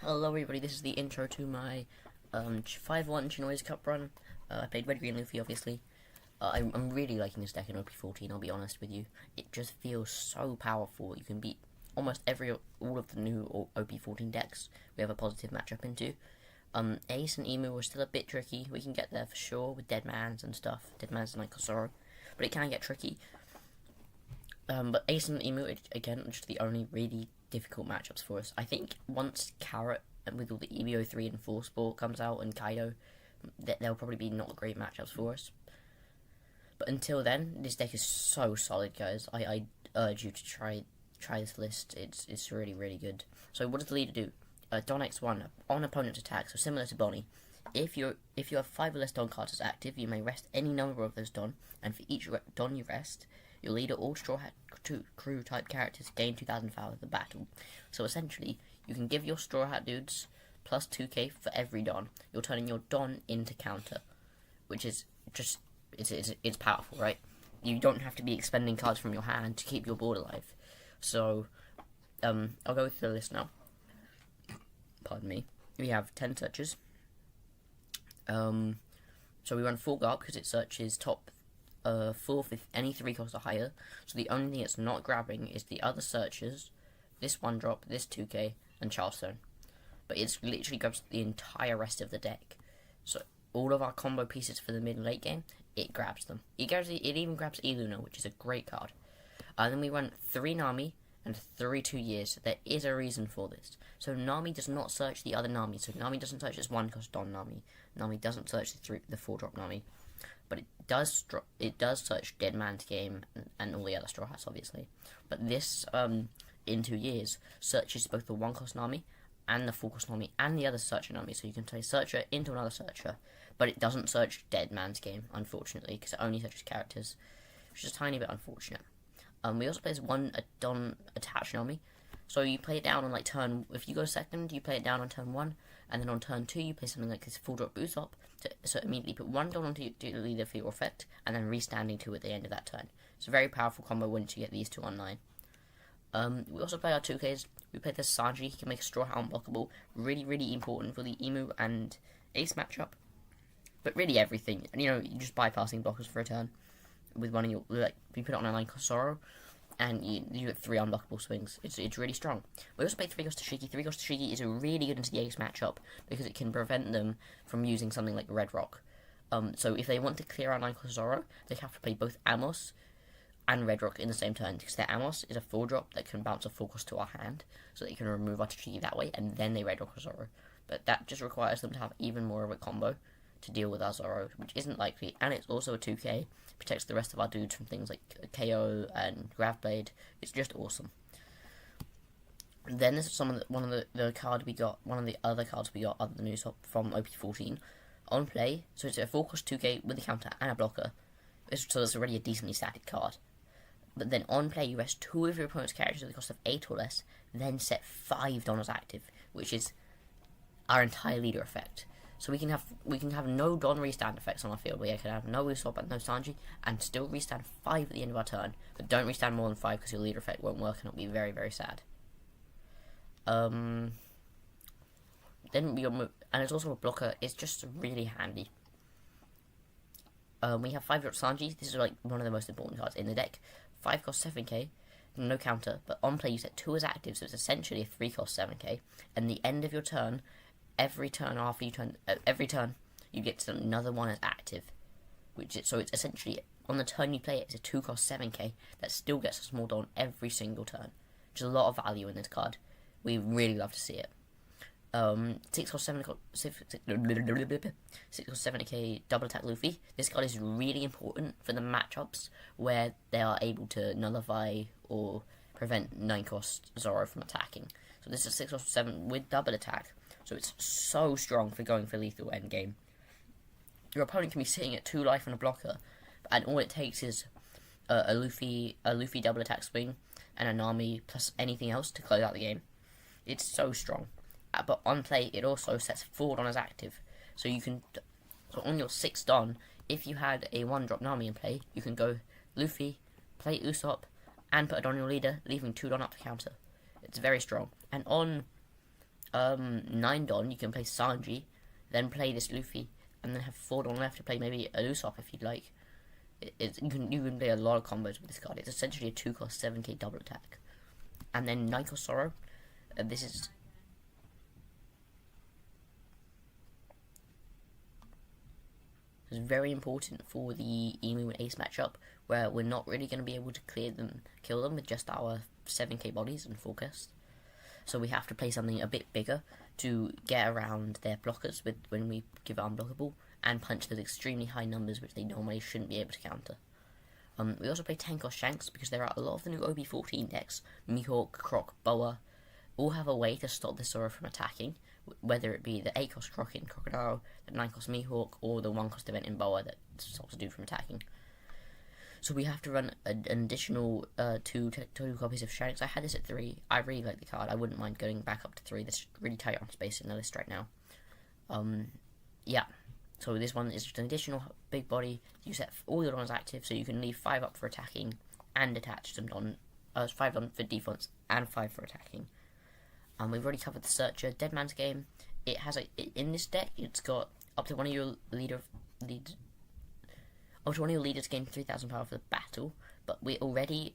Hello everybody, this is the intro to my 5-1 Chinoise Cup run. I played Red Green Luffy, obviously. I'm really liking this deck in OP14, I'll be honest with you. It just feels so powerful. You can beat almost all of the new OP14 decks we have a positive matchup into. Ace and Emu are still a bit tricky. We can get there for sure with Deadmans and stuff. Deadmans and like Kosoro. But it can get tricky. But Ace and Emu, again, are just the only really difficult matchups for us. I think once Carrot and with all the EBO 3 and 4 Sport comes out and Kaido, they'll probably be not great matchups for us. But until then, this deck is so solid, guys. I urge you to try this list. It's really, really good. So what does the leader do? Don X1 on opponent's attack, so similar to Bonnie. If you have 5 or less Don cards as active, you may rest any number of those Don, and for each Don you rest, your leader or Straw Hat crew type characters gain 2,000 power of the battle. So essentially, you can give your Straw Hat dudes plus 2k for every Don. You're turning your Don into counter, which is just it's powerful, right? You don't have to be expending cards from your hand to keep your board alive. So, I'll go through the list now. Pardon me. We have 10 searches. So we run full guard because it searches top 4 with any 3 costs or higher. So the only thing it's not grabbing is the other searches, this 1 drop, this 2k, and Charlestone. But it's literally grabs the entire rest of the deck. So all of our combo pieces for the mid and late game, it grabs them. It even grabs Eluna, which is a great card. Then we run 3 Nami and 3 2 years. There is a reason for this. So Nami does not search the other Nami. So Nami doesn't search this 1 cost Don Nami. Nami doesn't search the 4 drop Nami. But it does search Dead Man's Game and all the other Straw Hats, obviously. But this, in 2 years, searches both the 1 cost Nami and the 4 cost Nami and the other searcher Nami. So you can play Searcher into another Searcher. But it doesn't search Dead Man's Game, unfortunately, because it only searches characters, which is a tiny bit unfortunate. We also play 1 Don attached Nami. So you play it down on like turn, if you go second, you play it down on turn 1, and then on turn 2 you play something like this full drop boost up, so immediately put 1 Don onto your leader for your effect, and then restanding 2 at the end of that turn. It's a very powerful combo once you get these 2 online. We also play our 2Ks. We play the Sanji, he can make a Straw Hat unblockable, really, really important for the Emu and Ace matchup. But really everything, you're just bypassing blockers for a turn. With one of your, you put it on a line Kosoro, and you get 3 unblockable swings. It's really strong. We also play 3 Ghost Tashiki. 3 Ghost Tashiki is really good into the Ace matchup because it can prevent them from using something like Red Rock. So if they want to clear out 9 Kosoro, they have to play both Amos and Red Rock in the same turn, because their Amos is a 4 drop that can bounce a 4 cost to our hand, so they can remove our Tashiki that way, and then they Red Rock Kosoro. But that just requires them to have even more of a combo to deal with our Zoro, which isn't likely, and it's also a 2k, protects the rest of our dudes from things like KO and Gravblade. It's just awesome. And then there's one of the card we got, one of the other cards we got other than Usopp from OP14. On play, so it's a 4 cost 2k with a counter and a blocker, so it's already a decently static card. But then on play, you rest 2 of your opponent's characters at the cost of 8 or less, then set 5 Donnas active, which is our entire leader effect. So we can have no Don restand effects on our field. We can have no Usopp and no Sanji, and still restand 5 at the end of our turn. But don't restand more than 5 because your leader effect won't work, and it'll be very, very sad. Then and it's also a blocker. It's just really handy. We have 5 drop Sanji. This is like one of the most important cards in the deck. 5 cost 7k, no counter, but on play you set 2 as active, so it's essentially a 3 cost 7k. And the end of your turn, every turn you get another one as active, so it's essentially on the turn you play it, it's a 2 cost 7k that still gets a small Don every single turn, which is a lot of value in this card. We really love to see it. 6 cost 7k double attack Luffy. This card is really important for the matchups where they are able to nullify or prevent 9 cost Zoro from attacking. So this is 6 cost 7 with double attack. So it's so strong for going for lethal endgame. Your opponent can be sitting at 2 life and a blocker, and all it takes is a Luffy double attack swing and a Nami plus anything else to close out the game. It's so strong. But on play, it also sets 4 Don as active. So on your 6 Don, if you had a 1 drop Nami in play, you can go Luffy, play Usopp, and put a Don on your leader, leaving 2 Don up to counter. It's very strong. And on 9 Don, you can play Sanji, then play this Luffy, and then have 4 Don left to play maybe a Usopp if you'd like. You can play a lot of combos with this card. It's essentially a 2-cost 7k double attack. And then 9-cost Sorrow. This is very important for the Emu and Ace matchup, where we're not really going to be able to kill them with just our 7k bodies and forecast. So we have to play something a bit bigger to get around their blockers when we give it unblockable, and punch those extremely high numbers which they normally shouldn't be able to counter. We also play 10-cost Shanks because there are a lot of the new OB14 decks, Mihawk, Croc, Boa, all have a way to stop the Zoro from attacking, whether it be the 8-cost Croc in Crocodile, the 9-cost Mihawk, or the 1-cost event in Boa that stops a dude from attacking. So we have to run an additional 2 copies of Shanks. I had this at 3. I really like the card. I wouldn't mind going back up to 3. That's really tight on space in the list right now. Yeah. So this one is just an additional big body. You set all your Dons active, so you can leave 5 up for attacking and attach some Don. 5 Don for defense and 5 for attacking. We've already covered the Searcher. Dead Man's Game. It has in this deck. It's got up to one of your leaders gain 3,000 power for the battle. But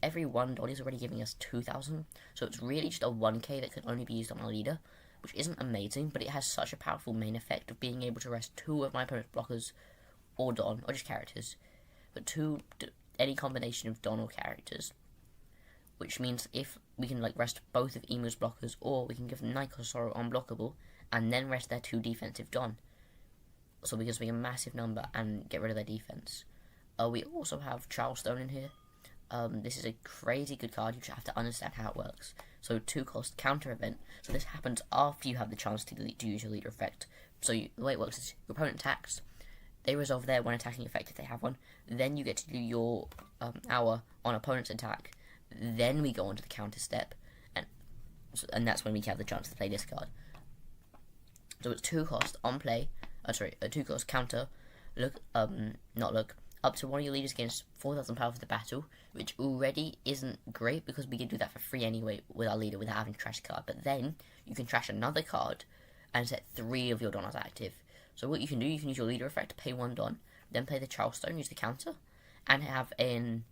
every 1 Don is already giving us 2,000. So it's really just a 1k that can only be used on a leader, which isn't amazing, but it has such a powerful main effect of being able to rest 2 of my opponent's blockers, or Don, or just characters, but any combination of Don or characters, which means if we can rest both of Emu's blockers, or we can give them Nico Sorrow unblockable, and then rest their 2 defensive Don, so because we get a massive number and get rid of their defense. We also have Charlestone in here. This is a crazy good card. You just have to understand how it works. So 2-cost counter event. So this happens after you have the chance to use your leader effect. So the way it works is your opponent attacks, they resolve their one attacking effect if they have one. Then you get to do your hour on opponent's attack. Then we go on to the counter step, and that's when we have the chance to play this card. So it's 2-cost on play. A 2-cost counter. Up to one of your leaders gains 4,000 power for the battle, which already isn't great because we can do that for free anyway with our leader without having to trash a card. But then you can trash another card and set 3 of your Dons active. So what you can do, you can use your leader effect to pay 1 Don, then play the Charlestone, use the counter, and have an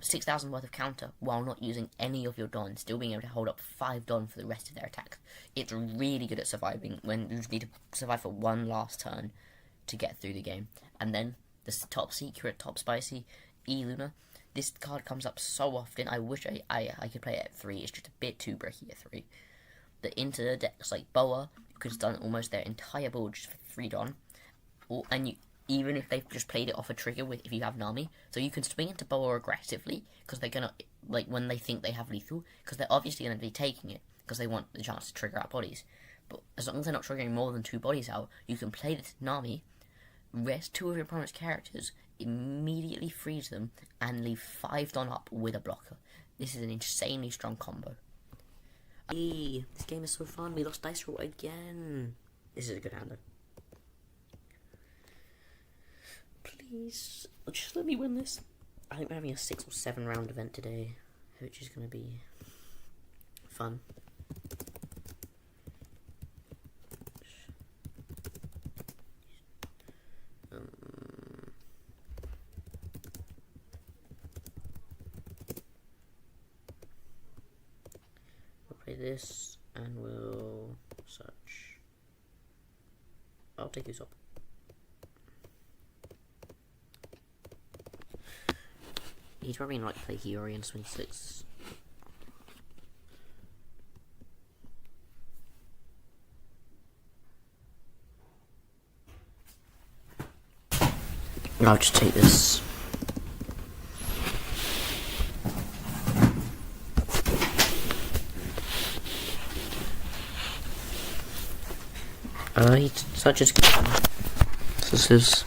6,000 worth of counter while not using any of your Dons, still being able to hold up 5 Don for the rest of their attack. It's really good at surviving when you need to survive for one last turn to get through the game. And then the top secret, top spicy E-Luna. This card comes up so often. I wish I could play it at 3. It's just a bit too bricky at 3. The into decks like Boa, you could stun almost their entire board just for 3 Don. Even if they've just played it off a trigger if you have Nami. So you can swing into Boa aggressively, because they're gonna, when they think they have lethal, because they're obviously gonna be taking it, because they want the chance to trigger out bodies. But as long as they're not triggering more than 2 bodies out, you can play this Nami, rest 2 of your opponent's characters, immediately freeze them, and leave 5 Don up with a blocker. This is an insanely strong combo. This game is so fun. We lost dice roll again. This is a good hand though. Please, just let me win this. I think we're having a 6 or 7 round event today, which is going to be fun. We'll play this, and we'll search. I'll take Usopp. He's probably not play Hiyori in 26. I'll just take this. He's such a this is.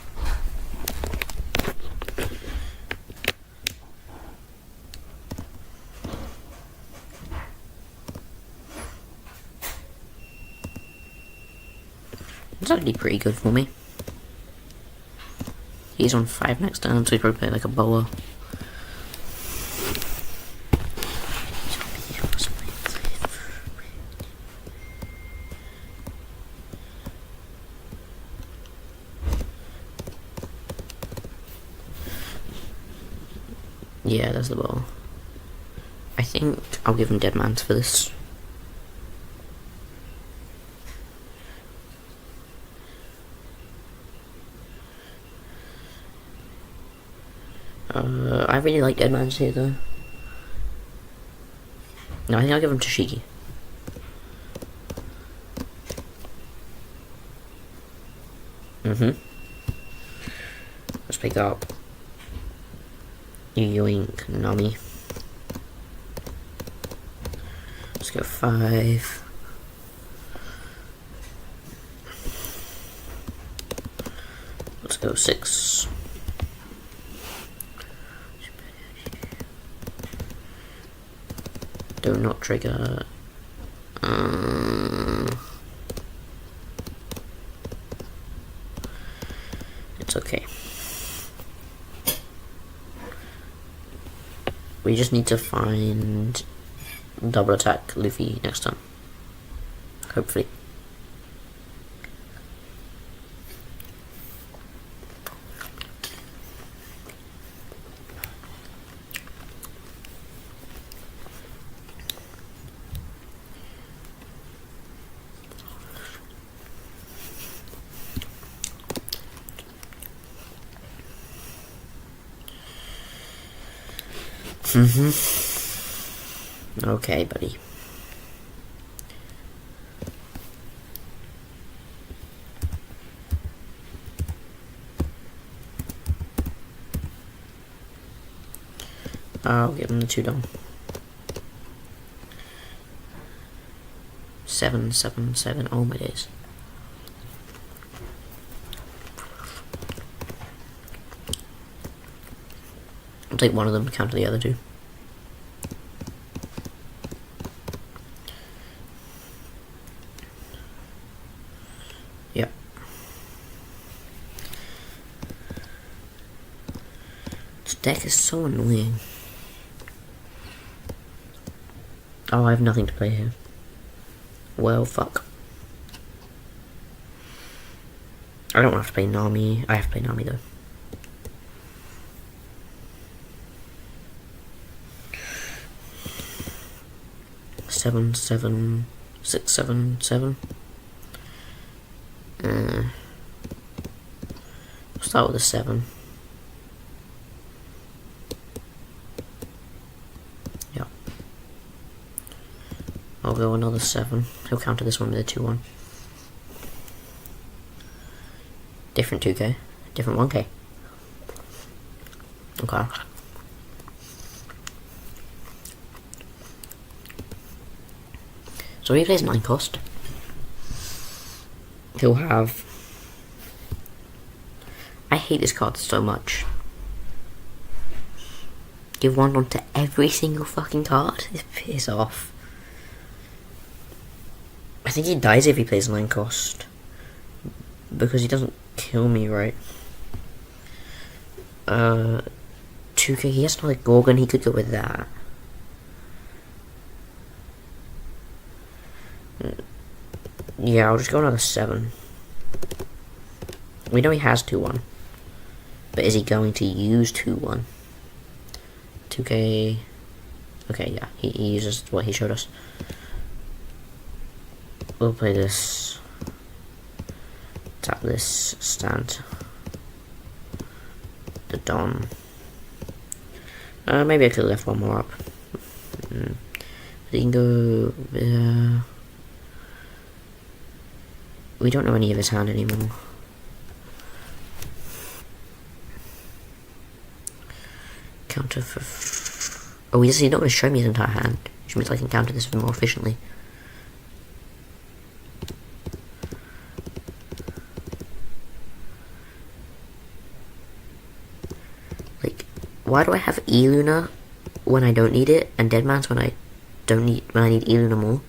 It's actually pretty good for me. He's on 5 next turn, so he probably play like a Boa. Yeah, that's the ball. I think I'll give him Dead Man's for this. I really like Dead Man's here though. No, I think I'll give him Toshiki. Let's pick up Yoink Nami. Let's go 5. Let's go 6. Do not trigger. It's okay. We just need to find double attack Luffy next time. Hopefully. Okay, buddy. I'll give him the 2 down. 7, 7, 7. Oh my days. I'll take one of them to counter the other 2. Yep. This deck is so annoying. Oh, I have nothing to play here. Well, fuck. I don't have to play Nami. I have to play Nami though. Seven, 7, 6, 7, 7. We'll start with a 7. Yeah. I'll go another 7. He'll counter this one with a 2-1. Different 2k. Different 1k. Okay. So he plays 9 cost. He'll have... I hate this card so much. Give 1 onto every single fucking card? Piss off. I think he dies if he plays 9 cost. Because he doesn't kill me, right? 2k, he has another Gorgon, he could go with that. Yeah, I'll just go another 7. We know he has 2-1. But is he going to use 2-1? 2k... Okay, yeah, he uses what he showed us. We'll play this. Tap this, stand. The Don. Maybe I could have left 1 more up. He can go... we don't know any of his hand anymore. Counter for... oh, he's not going to show me his entire hand. Which means I can counter this more efficiently. Like, why do I have E-Luna when I don't need it, and Deadman's when I need E-Luna more?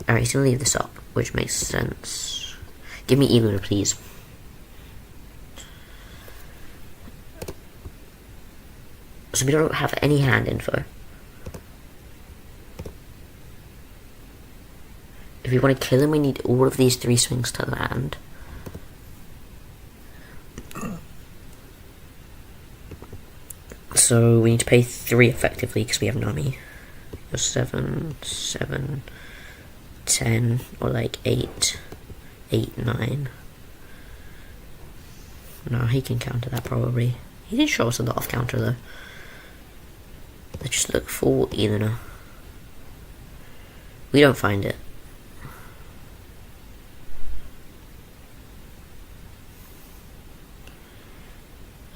Alright, he's gonna leave this up, which makes sense. Give me E-Luna, please. So we don't have any hand info. If we want to kill him, we need all of these 3 swings to land. So we need to pay 3 effectively because we have Nami. 7, 7, 10, or like 8, 8, 9. No, he can counter that probably. He did show us a lot of counter though. Let's just look for Elena. We don't find it.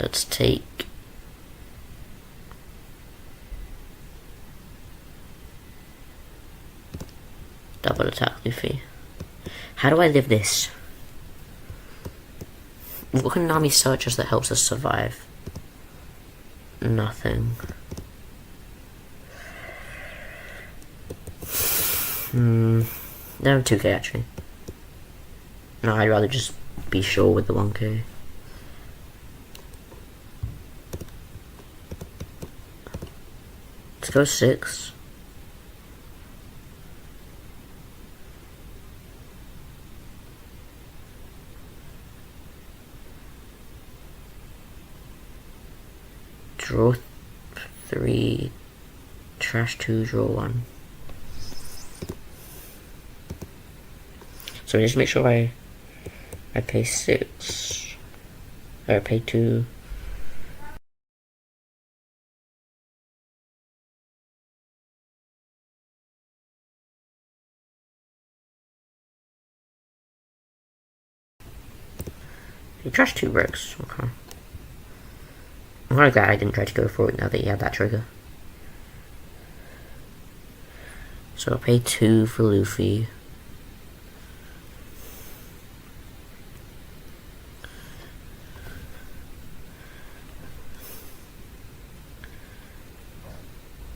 Let's take double attack Luffy. How do I live this? What can Nami search us that helps us survive? Nothing. No, 2k actually. No, I'd rather just be sure with the 1k. Let's go 6. Draw 3, trash 2, draw 1. So just make sure I pay 6, or I pay 2. Trash 2 works, okay. I'm kind of glad I didn't try to go for it now that you have that trigger. So I'll pay 2 for Luffy.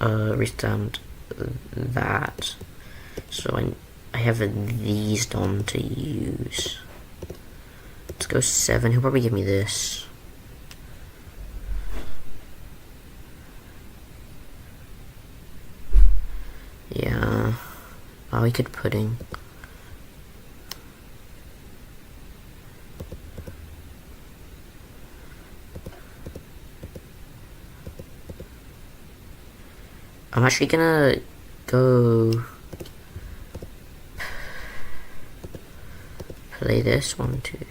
Restand that. So I have these done to use. Let's go 7. He'll probably give me this. Yeah. Oh, he could pudding. I'm actually gonna go play this. 1, 2, 3,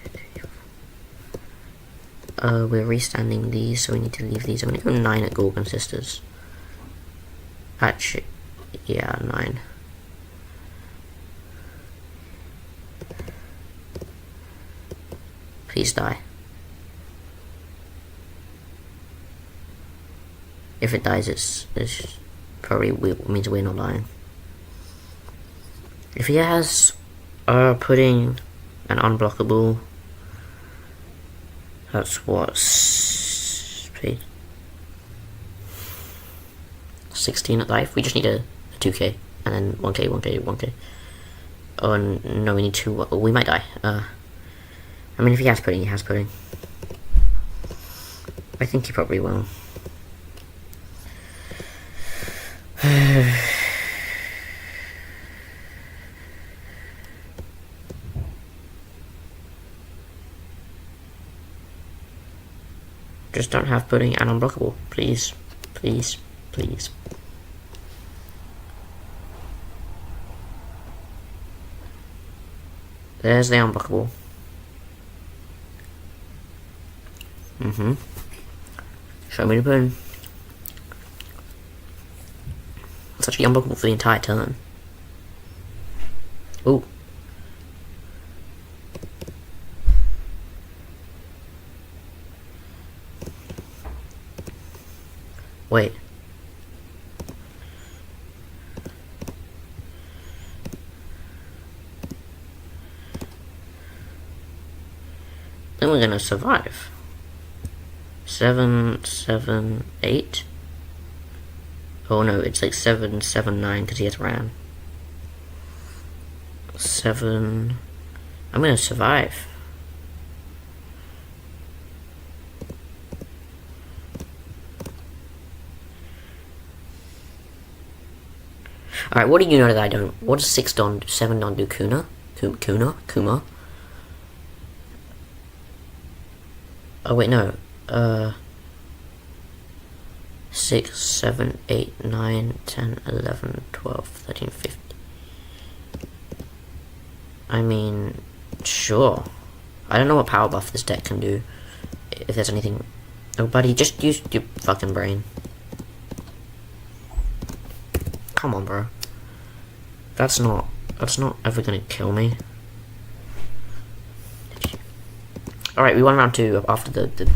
4. We're restanding these, so we need to leave these. I'm gonna go 9 at Gorgon Sisters. Actually, yeah, 9. Please die. If it dies, it's probably means we're not dying. If he has pudding and unblockable, that's what 16 at life. We just need a 2k and then 1k, 1k, 1k. Oh no, we need 2. We might die. I mean, if he has pudding, he has pudding. I think he probably will. Just don't have pudding and unblockable, please, please, please. There's the unblockable. Show me the pudding. It's actually unblockable for the entire turn. Ooh. Wait. Then we're gonna survive. 7, 7, 8. Oh no, it's like 7, 7, 9 because he has ran. 7. I'm gonna survive. Alright, what do you know that I don't? What does 6 don, 7 don do? Kuma? Oh wait, no. 6, 7, 8, 9, 10, 11, 12, 13, 15. I mean, sure. I don't know what power buff this deck can do. If there's anything... Oh, buddy, just use your fucking brain. Come on, bro. That's not ever gonna kill me. Alright, we won round 2 after the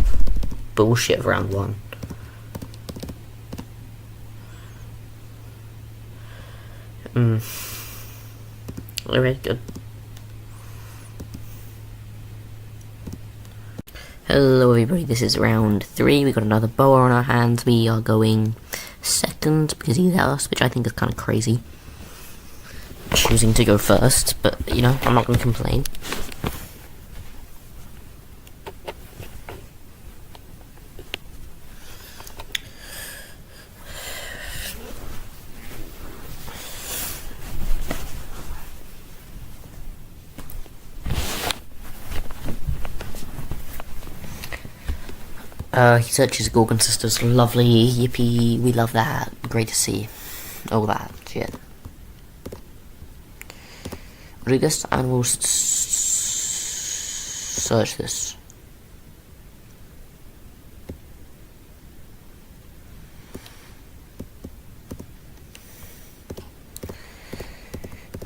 bullshit of round 1. Alright, good. Hello everybody, this is round 3. We got another boa on our hands. We are going second because he's us, which I think is kind of crazy. Choosing to go first, but you know, I'm not going to complain. He searches Gorgon Sisters. Lovely, yippee, we love that. Great to see. All that shit. Rodriguez, and we'll search this.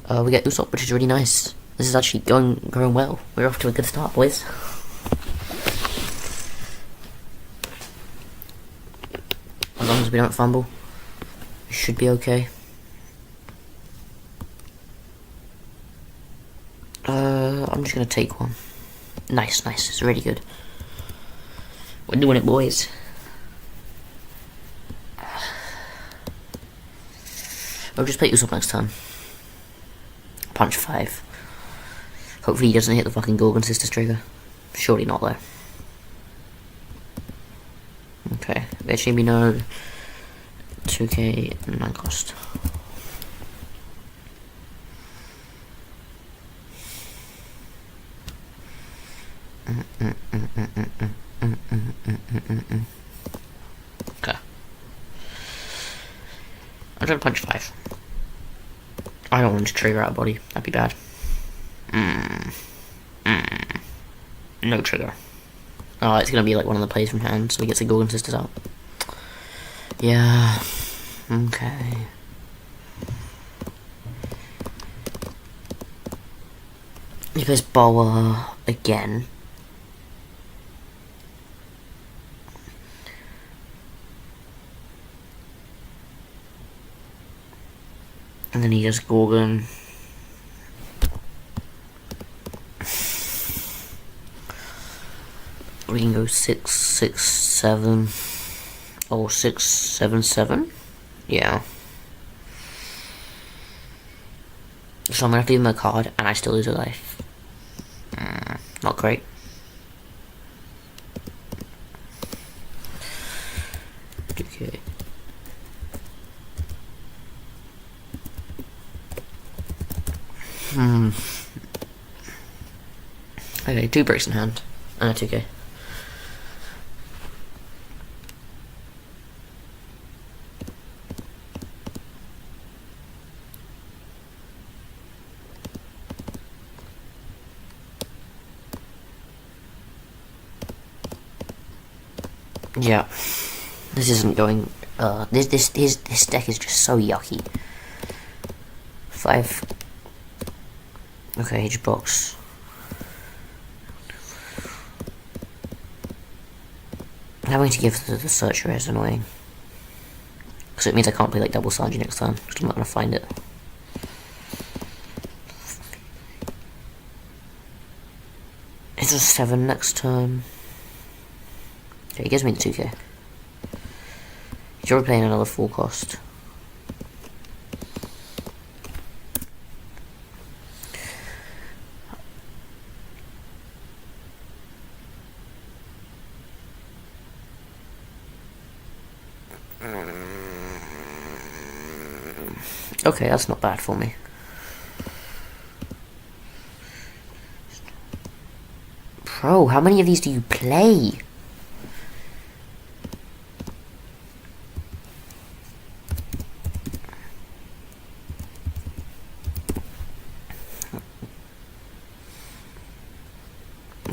We get Usopp, which is really nice. This is actually going well. We're off to a good start, boys. As long as we don't fumble, we should be okay. I'm just gonna take one. Nice, it's really good. We're doing it, boys. I'll just play Usopp next time. Punch 5. Hopefully he doesn't hit the fucking Gorgon Sisters trigger. Surely not, though. Okay, there should be no 2k 9 cost. Okay. I'm gonna punch 5. I don't want to trigger out body. That'd be bad. No trigger. Oh, it's gonna be like one of the plays from hand, so he gets the Gorgon Sisters out. Yeah. Okay. He plays Boa again. And then he does Gorgon. We can go 6, 6, 7, or 6, 7, 7. Yeah. So I'm gonna have to give him a card, and I still lose a life. Not great. Okay. Okay, 2 breaks in hand. 2k. Yeah, this isn't going. This deck is just so yucky. 5. Okay, H box. Having to give the searcher is annoying, because it means I can't play like double Sanji next time. Because I'm not gonna find it. It's a 7 next time. Okay, he gives me the 2k. He's already playing another full cost. Okay, that's not bad for me. Bro, how many of these do you play?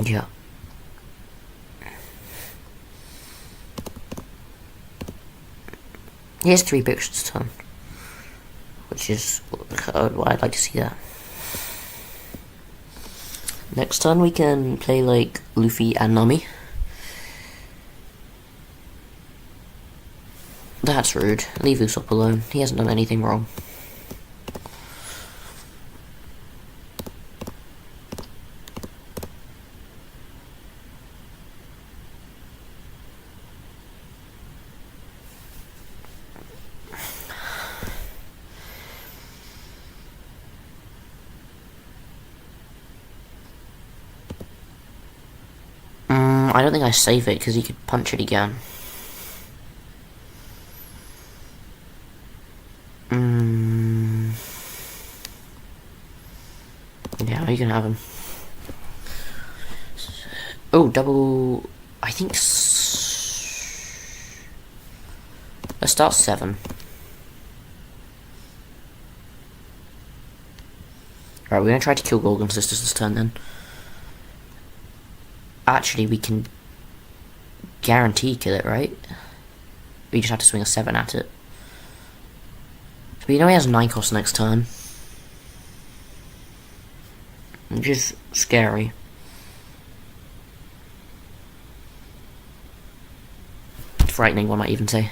Yeah. He has 3 pictures to turn, which is what I'd like to see that. Next turn we can play like Luffy and Nami. That's rude. Leave Usopp alone. He hasn't done anything wrong. I don't think I save it because he could punch it again. Yeah, you can have him. Oh, double. I think. Let's start 7. Alright, we're gonna try to kill Gorgon Sisters this turn then. Actually, we can guarantee kill it, right? We just have to swing a 7 at it. But you know he has 9 cost next turn. Which is scary. Frightening, one might even say.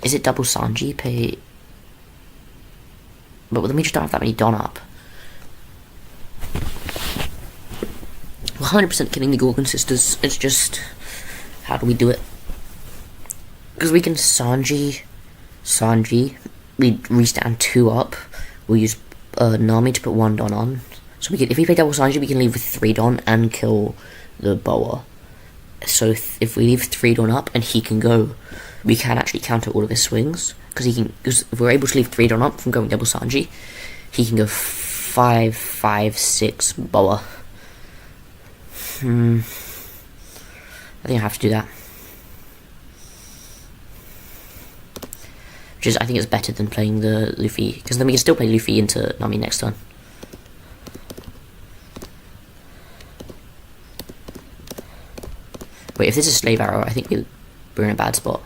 Is it double Sanji? Pay... But then we just don't have that many Don up. 100% killing the Gorgon Sisters. It's just... How do we do it? Because we can Sanji... We restand 2 up. We'll use Nami to put 1 Don on. So we can, if we play double Sanji, we can leave with 3 Don and kill the Boa. So if we leave 3 Don up and he can go, we can actually counter all of his swings. Because if we're able to leave 3 Don up from going double Sanji, he can go 5, 5, 6 Boa. I think I have to do that. Which is, I think it's better than playing the Luffy, because then we can still play Luffy into Nami next turn. Wait, if this is Slave Arrow, I think we're in a bad spot.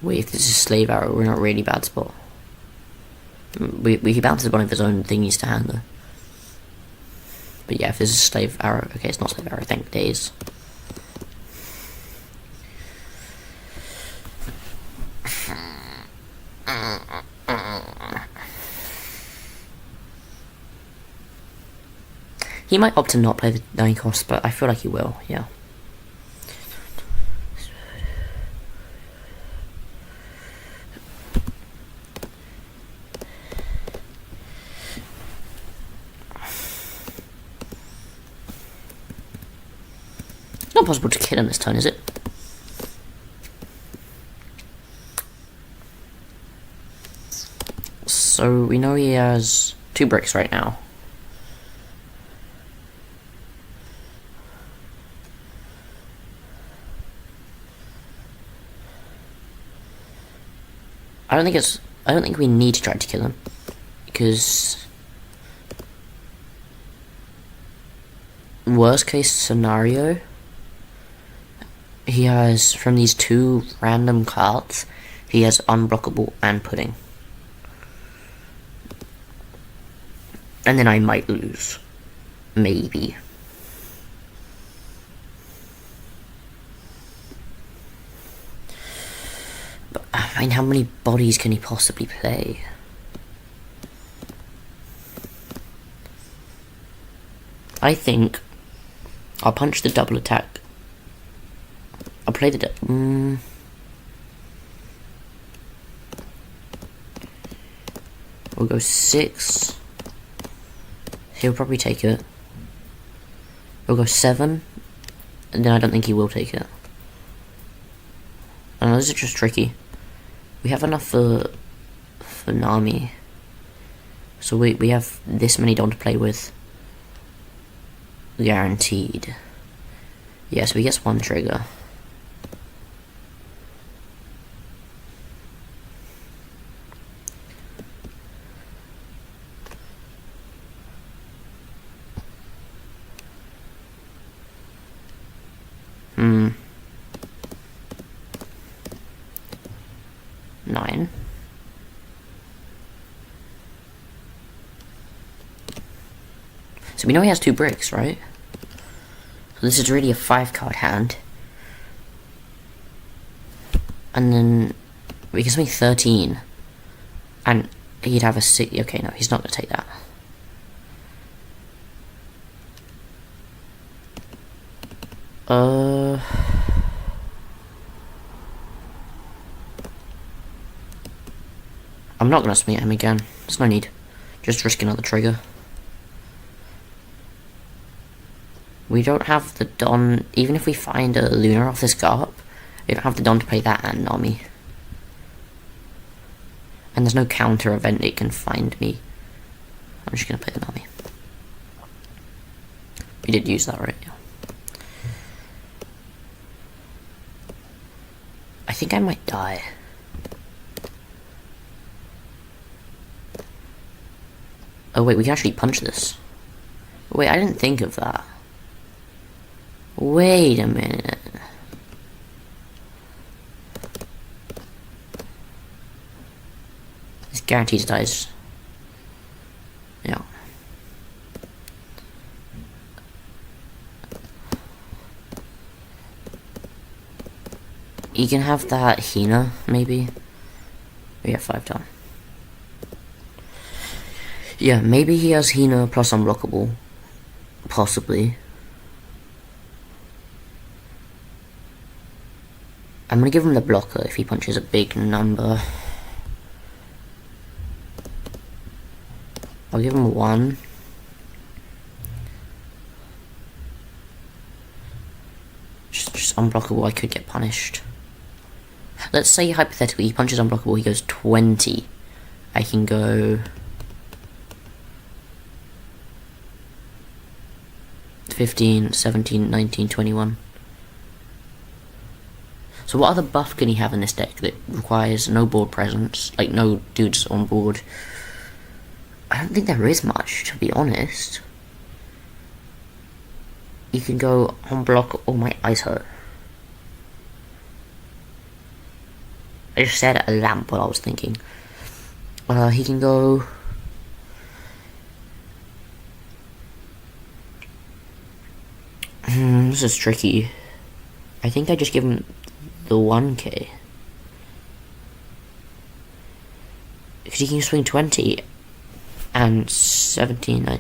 Wait, if this is Slave Arrow, we're in a really bad spot. He bounces one of his own thingies to hand, though. But yeah, if this is Slave Arrow... Okay, it's not Slave Arrow, thank days. He might opt to not play the 9 cost, but I feel like he will, yeah. It's not possible to kill him this turn, is it? So we know he has 2 bricks right now. I don't think we need to try to kill him, because worst case scenario, he has, from these 2 random cards, he has unblockable and pudding. And then I might lose. Maybe. But, I mean, how many bodies can he possibly play? I think I'll punch the double attack. I'll play the we'll go 6. He'll probably take it. We'll go 7. And then I don't think he will take it. I know this is just tricky. We have enough for Nami. So we have this many Don to play with. Guaranteed. Yeah, so he gets 1 trigger. 9. So we know he has 2 bricks, right? So this is really a 5-card hand. And then we can swing 13. And he'd have a 6. Okay, no, he's not going to take that. I'm not going to swing at him again. There's no need. Just risk another trigger. We don't have the Don. Even if we find a Lunar off this Garp, we don't have the Don to play that and Nami. And there's no counter event it can find me. I'm just going to play the Nami. We did use that, right? Yeah. I think I might die. Oh wait, we can actually punch this. Wait, I didn't think of that. Wait a minute. This guarantees dies. Yeah. You can have that Hina, maybe. We have 5 down. Yeah, maybe he has Hina plus unblockable. Possibly. I'm gonna give him the blocker if he punches a big number. I'll give him 1. Just unblockable, I could get punished. Let's say hypothetically he punches unblockable, he goes 20. I can go 15, 17, 19, 21. So what other buff can he have in this deck that requires no board presence? Like, no dudes on board? I don't think there is much, to be honest. You can go unblock. Oh, my eyes hurt. I just stared at a lamp while I was thinking. He can go... this is tricky. I think I just give him the 1k. Because he can swing 20 and 17.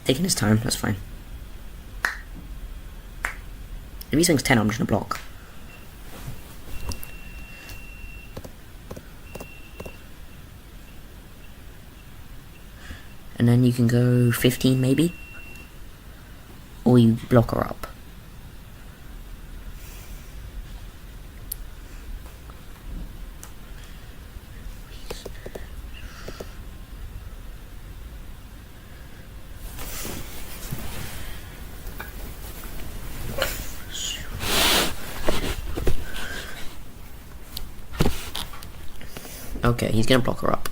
Taking his time, that's fine. If he swings 10, I'm just gonna block. And then you can go 15 maybe? Or you block her up. Okay, he's gonna block her up.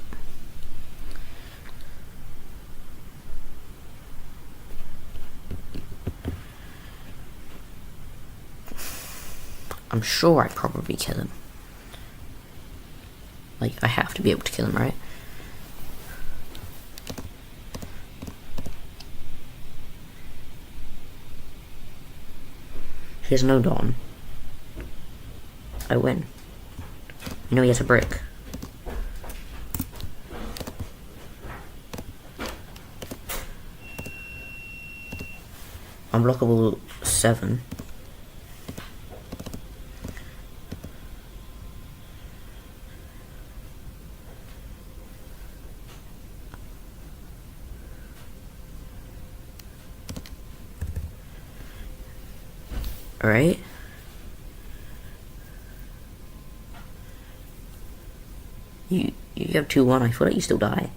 I'm sure I'd probably kill him. Like, I have to be able to kill him, right? He has no Dawn. I win. You know he has a brick. Unblockable 7. Alright. You have 2-1. I feel like you still die.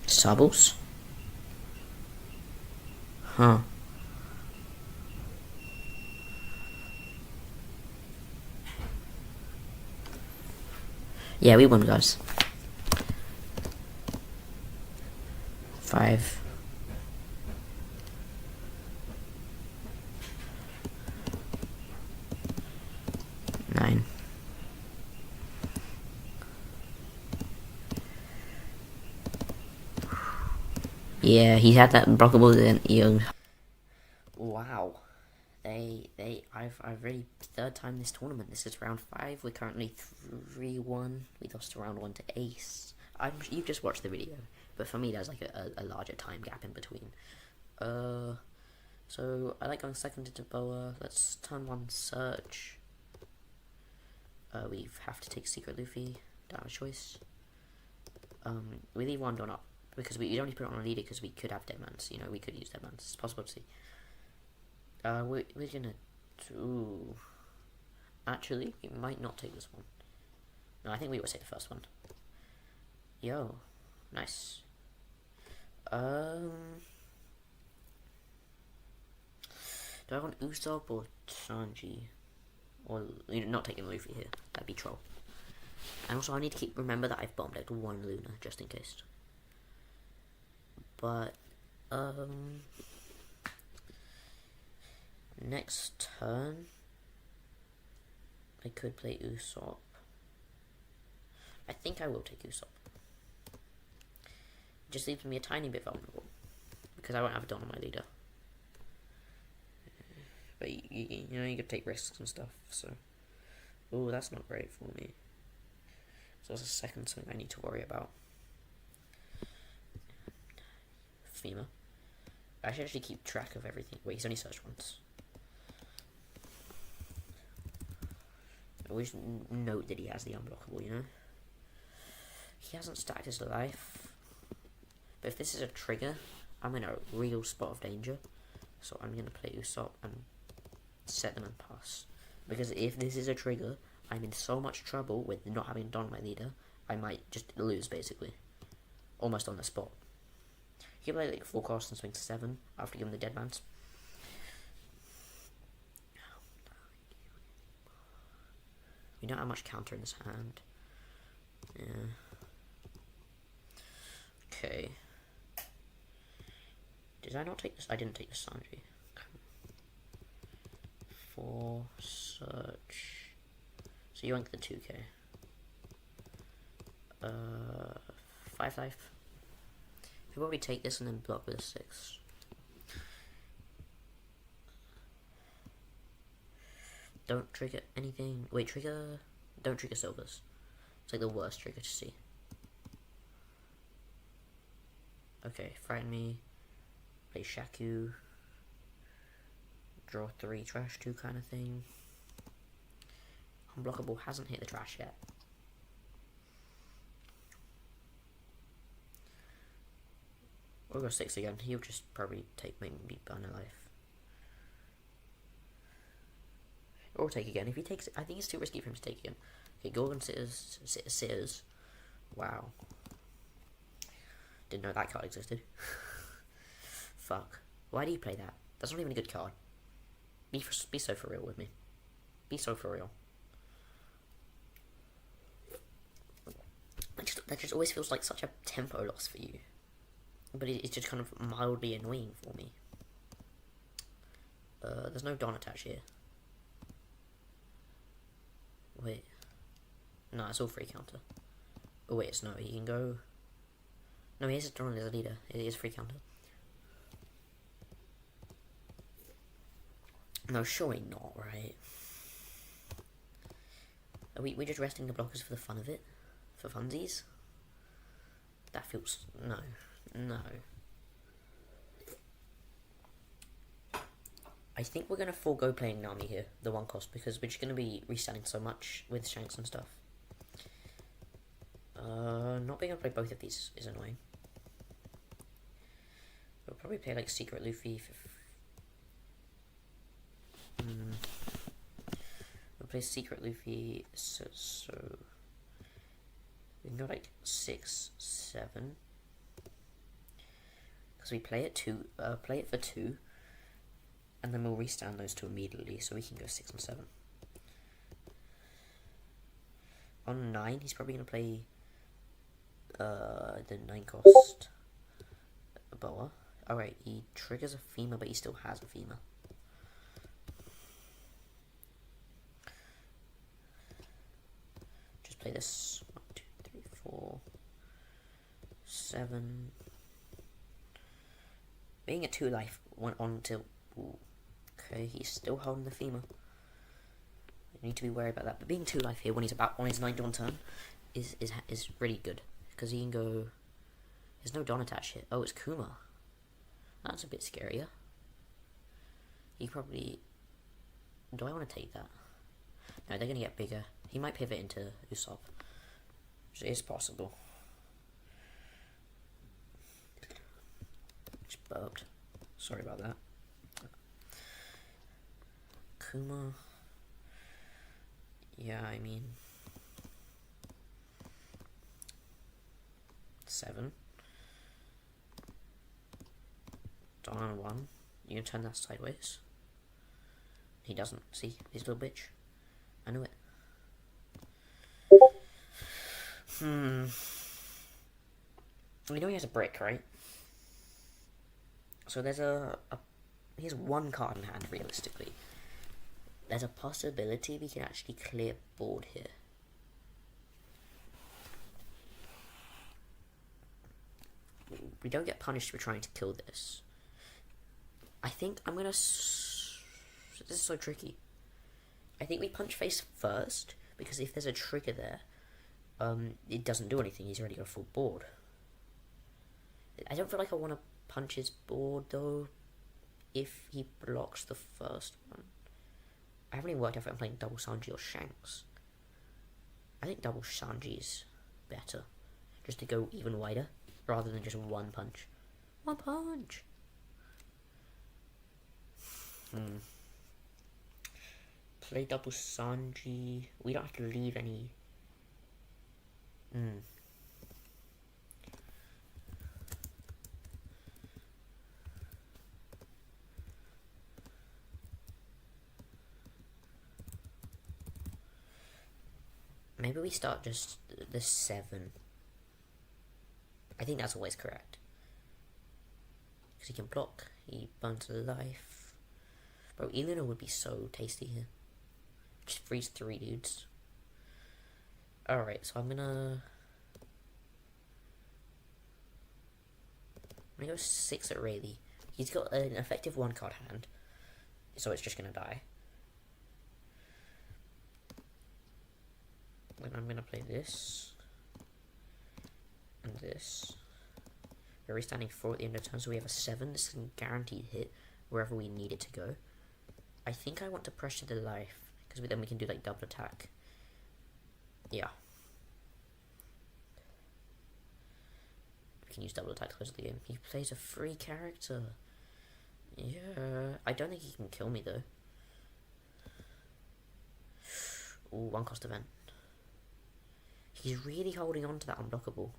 Subbles? Huh. Yeah, we won, guys. 5. Nine. Yeah, he had that unblockable then, Wow. I've already third time this tournament. This is round 5. We're currently 3-1. We lost to round 1 to Ace. You've just watched the video, but for me there's like a larger time gap in between. So I like going second into Boa. Let's turn 1 search. We have to take Secret Luffy. Don't have a choice. We leave 1 Don up because we only put it on a leader because we could have Deadmans. You know, we could use Deadmans. It's possible to see. We're gonna do. Actually, we might not take this one. No, I think we will take the first one. Yo, nice. Do I want Usopp or Sanji? Or you're not taking Luffy here. That'd be troll. And also, I need to remember that I've bombed out 1 Luna just in case. But next turn, I could play Usopp. I think I will take Usopp. It just leaves me a tiny bit vulnerable because I won't have a Don on my leader. But you know, you could take risks and stuff. So, oh, that's not great for me. So that's a second thing I need to worry about. FEMA. I should actually keep track of everything. Wait, he's only searched once. I always note that he has the unblockable, you know? He hasn't stacked his life. But if this is a trigger, I'm in a real spot of danger. So I'm going to play Usopp and set them and pass. Because if this is a trigger, I'm in so much trouble with not having Don my leader, I might just lose, basically. Almost on the spot. He can play like 4 costs and swing 7 after giving the Deadmans. We don't have much counter in this hand. Yeah. Okay. Did I not take this? I didn't take the Sanji. 4 search. So you want the 2k. 5 life. We'll probably take this and then block with a 6. Don't trigger anything. Wait, trigger. Don't trigger silvers. It's like the worst trigger to see. Okay, frighten me. Play Shaku. Draw 3, trash 2 kind of thing. Unblockable hasn't hit the trash yet. We'll go 6 again. He'll just probably make me burn a life. Or take again. If he takes it, I think it's too risky for him to take again. Okay, Gorgon sitters. Wow. Didn't know that card existed. Fuck. Why do you play that? That's not even a good card. Be so for real with me. Be so for real. That just always feels like such a tempo loss for you. But it's just kind of mildly annoying for me. There's no Don attached here. Wait. No, it's all free counter. Oh wait, it's no, he can go... No, he has a Don as a leader. It is free counter. No, surely not, right? Are we just resting the blockers for the fun of it? For funsies? That feels... No. No. I think we're going to forego playing Nami here, the 1 cost, because we're just going to be reselling so much with Shanks and stuff. Not being able to play both of these is annoying. We'll probably play like Secret Luffy. We'll play Secret Luffy, so we can go like 6, 7. because we play it for 2, and then we'll restand those 2 immediately, so we can go 6 and 7. On 9, he's probably going to play the 9 cost Boa. Alright, he triggers a femur, but he still has a femur. Just play this. 1, 2, 3, 4, 7. Being at 2 life went on till. Ooh, okay, he's still holding the femur. You need to be worried about that. But being 2 life here when he's about on his 9 dawn turn is really good, because he can go. There's no dawn attach here. Oh, it's Kuma. That's a bit scarier. He probably. Do I want to take that? No, they're gonna get bigger. He might pivot into Usopp, which is possible. Just burped. Sorry about that. Kuma. Yeah, I mean 7. Dawn on 1. You can turn that sideways. He doesn't. See, he's a little bitch. I knew it. We know he has a brick, right? So there's he has 1 card in hand, realistically. There's a possibility we can actually clear board here. We don't get punished for trying to kill this. I think I'm gonna. This is so tricky. I think we punch face first, because if there's a trigger there, it doesn't do anything. He's already got a full board. I don't feel like I want to punch his board though, if he blocks the first one. I haven't even worked out if I'm playing double Sanji or Shanks. I think double Sanji's better, just to go even wider, rather than just 1 punch. 1 punch! Play double Sanji. We don't have to leave any. Maybe we start just the 7. I think that's always correct. Because he can block, he burns life. Bro, Elena would be so tasty here. Just freeze 3 dudes. Alright, so I'm gonna go 6 at Rayleigh. He's got an effective 1 card hand, so it's just gonna die. Then I'm gonna play this and this. We're restanding 4 at the end of turn, so we have a 7. This is a guaranteed hit wherever we need it to go. I think I want to pressure the life, because then we can do like double attack. Yeah. We can use double attack close to the game. He plays a free character. Yeah. I don't think he can kill me though. Ooh, 1 cost event. He's really holding on to that unblockable.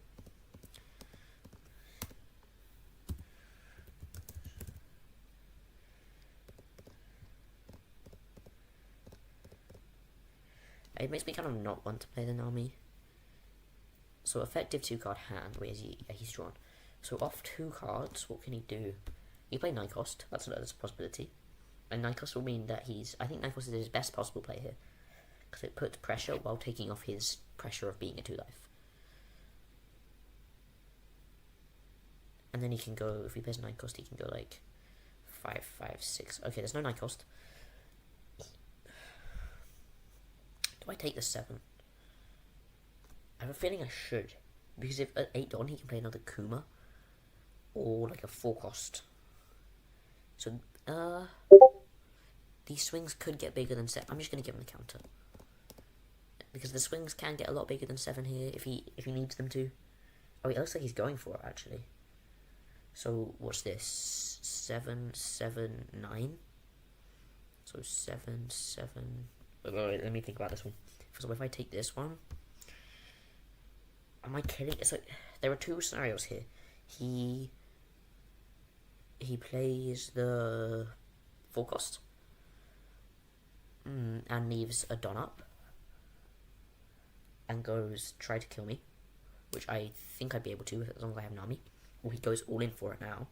It makes me kind of not want to play the Nami. So effective 2 card hand. Where is he? Yeah, he's drawn. So off 2 cards, what can he do? He play 9 cost. That's a possibility. And 9 cost will mean that I think 9 cost is his best possible play here, because it puts pressure while taking off his pressure of being a 2 life. And then he can go, if he plays 9 cost, he can go like 5, 5, 6. Okay, there's no 9 cost. Do I take the 7? I have a feeling I should, because if at 8 Dawn he can play another Kuma, or like a 4 cost. So, these swings could get bigger than 7. I'm just going to give him the counter, because the swings can get a lot bigger than 7 here if he needs them to. Oh, it looks like he's going for it actually. So what's this? 7, 7, 9. So 7, 7. Wait, let me think about this one. So if I take this one, am I killing? It's like there are 2 scenarios here. He he plays the full cost and leaves a Don up and goes try to kill me, which I think I'd be able to as long as I have Nami. Or he goes all in for it now.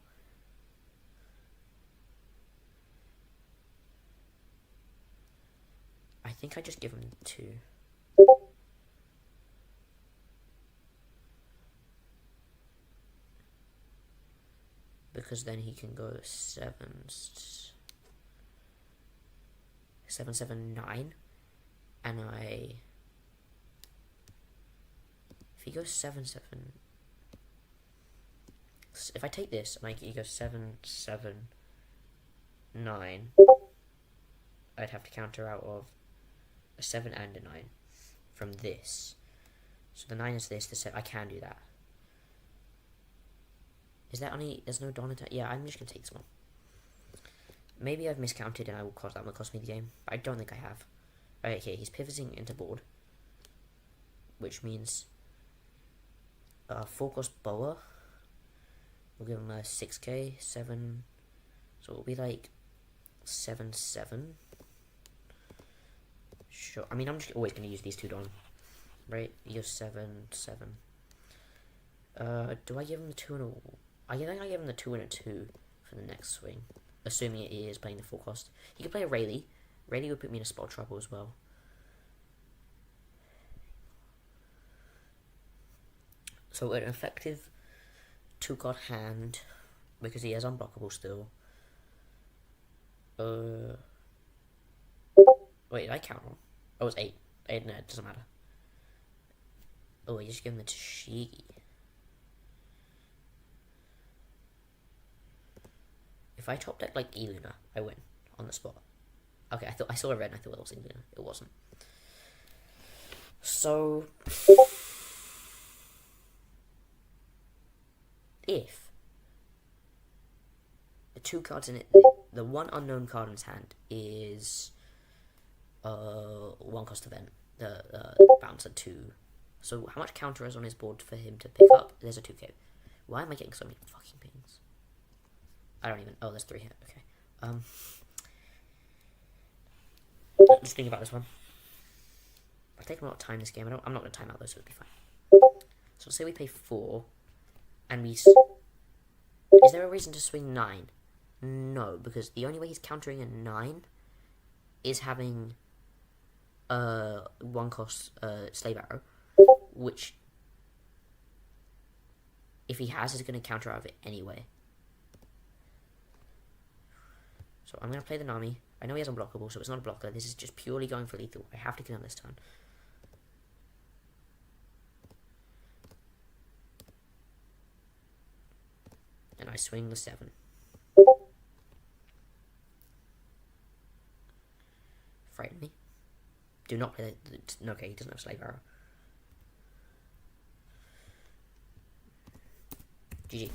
I think I just give him 2. Because then he can go 779, and if he goes 779, if I take this and he goes 779, I'd have to counter out of a 7 and a 9 from this. So the 9 is this, the 7, I can do that. Is that only, there's no Don attack? Yeah, I'm just going to take this one. Maybe I've miscounted and that will cost me the game. But I don't think I have. Alright, here, he's pivoting into board. Which means full cost Boa. We'll give him a 6k, 7. So it'll be like 7-7. Sure. I mean, I'm just always going to use these 2 Don. Right? He goes 7-7. Do I give him the 2 and a... I think I give him the 2 and a 2 for the next swing. Assuming he is playing the full cost. He could play a Rayleigh. Rayleigh would put me in a spot trouble as well. So an effective 2-card hand, because he is unblockable still. Wait, did I count wrong? Oh, it's 8. 8, no, it doesn't matter. Oh, you just give him the Tashigi. If I top deck like Eluna, I win on the spot. Okay, I saw a red and I thought it was Eluna. It wasn't. So if the 2 cards in it, the 1 unknown card in his hand is 1 cost event, the bouncer 2. So how much counter is on his board for him to pick up? There's a 2k. Why am I getting so many fucking pings? I don't even... Oh, there's 3 here. Okay. Just think about this one. I've taken a lot of time this game. I'm not going to time out though, so it'll be fine. So let's say we pay 4, and we... Is there a reason to swing 9? No, because the only way he's countering a 9 is having 1 cost slave arrow, which, if he has, is going to counter out of it anyway. So I'm going to play the Nami. I know he has unblockable, so it's not a blocker. This is just purely going for lethal. I have to kill him this turn. And I swing the 7. Frighten me. Do not play the... Okay, he doesn't have slave arrow. GG.